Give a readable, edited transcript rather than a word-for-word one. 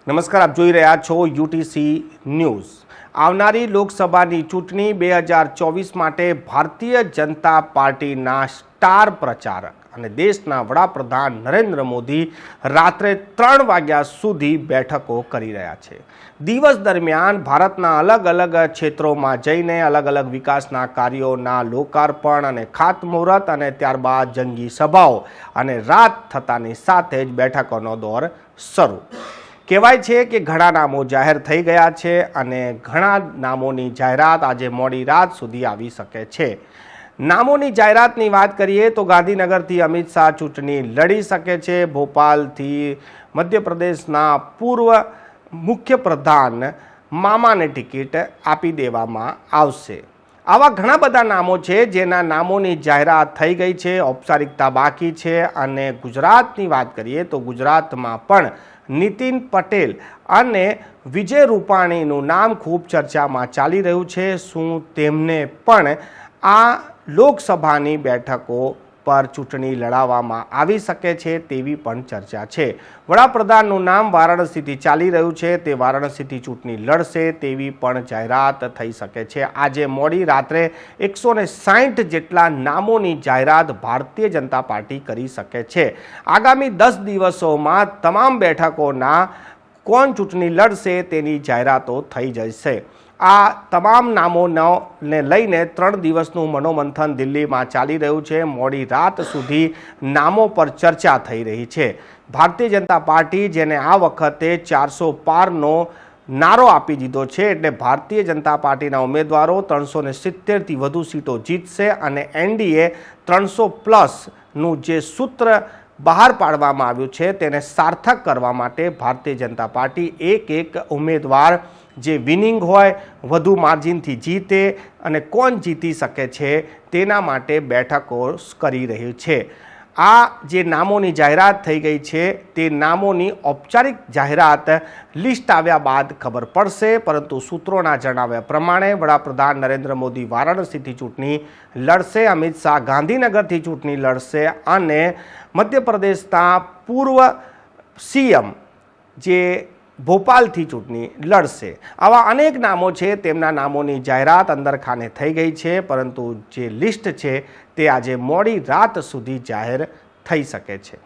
નમસ્કાર, આપ જોઈ રહ્યા છો યુટીસી ન્યૂઝ। આવનારી લોકસભાની ચૂંટણી 2024 માટે ભારતીય જનતા પાર્ટીના સ્ટાર પ્રચારક અને દેશના વડાપ્રધાન નરેન્દ્ર મોદી રાત્રે 3 વાગ્યા સુધી બેઠકો કરી રહ્યા છે। દિવસ દરમિયાન ભારતના અલગ અલગ ક્ષેત્રોમાં જઈને અલગ અલગ વિકાસના કાર્યોના લોકાર્પણ અને ખાતમુહૂર્ત અને ત્યારબાદ જંગી સભાઓ અને રાત થતાની સાથે જ બેઠકોનો દોર શરૂ। કહેવાય છે કે ઘણા નામો જાહેર થઈ ગયા છે અને ઘણા નામોની જાહેરાત આજે મોડી રાત સુધી આવી શકે છે। નામોની જાહેરાતની વાત કરીએ તો ગાંધીનગરથી અમિત શાહ ચૂંટણી લડી શકે છે। ભોપાલથી મધ્યપ્રદેશના પૂર્વ મુખ્યપ્રધાન મામાને ટિકિટ આપી દેવામાં આવશે। આવા ઘણા બધા નામો છે જેના નામોની જાહેરાત થઈ ગઈ છે, ઔપચારિકતા બાકી છે। અને ગુજરાતની વાત કરીએ તો ગુજરાતમાં પણ નીતિન પટેલ અને વિજય રૂપાણીનું નામ ખૂબ ચર્ચામાં ચાલી રહ્યું છે। શું તેમને પણ આ લોકસભાની બેઠકો પર ચૂંટણી લડાવવામાં આવી શકે છે તેવી પણ ચર્ચા છે। વડાપ્રધાનનું નામ વારાણસીથી ચાલી રહ્યું છે, તે વારાણસીથી ચૂંટણી લડશે તેવી પણ જાહેરાત થઈ શકે છે। આજે મોડી રાત્રે 160 જેટલા નામોની જાહેરાત ભારતીય જનતા પાર્ટી કરી શકે છે। આગામી 10 દિવસોમાં તમામ બેઠકોના કોણ ચૂંટણી લડશે તેની જાહેરાતો થઈ જશે। આ તમામ નામોને લઈને 3 દિવસનું મનોમંથન દિલ્હીમાં ચાલી રહ્યું છે। મોડી રાત સુધી નામો પર ચર્ચા થઈ રહી છે। ભારતીય જનતા પાર્ટી જેને આ વખતે 400 પારનો નારો આપી દીધો છે, એટલે ભારતીય જનતા પાર્ટીના ઉમેદવારો 370થી વધુ સીટો જીતશે અને એનડીએ 300+ જે સૂત્ર બહાર પાડવામાં આવ્યું છે તેને સાર્થક કરવા માટે ભારતીય જનતા પાર્ટી એક ઉમેદવાર જે વિનિંગ હોય, વધુ માર્જિનથી જીતે અને કોણ જીતી શકે છે તેના માટે બેઠકો કરી રહ્યું છે। આ જે નામોની જાહેરાત થઈ ગઈ છે તે નામોની ઔપચારિક જાહેરાત લિસ્ટ આવ્યા બાદ ખબર પડશે, પરંતુ સૂત્રોના જણાવ્યા પ્રમાણે વડાપ્રધાન નરેન્દ્ર મોદી વારાણસીથી ચૂંટણી લડશે, અમિત શાહ ગાંધીનગરથી ચૂંટણી લડશે અને મધ્યપ્રદેશના પૂર્વ સીએમ જે ભોપાલથી ચૂંટણી લડશે। આવા અનેક નામો છે, તેમના નામોની જાહેરાત અંદરખાને થઈ ગઈ છે, પરંતુ જે લિસ્ટ છે તે આજે મોડી રાત સુધી જાહેર થઈ શકે છે।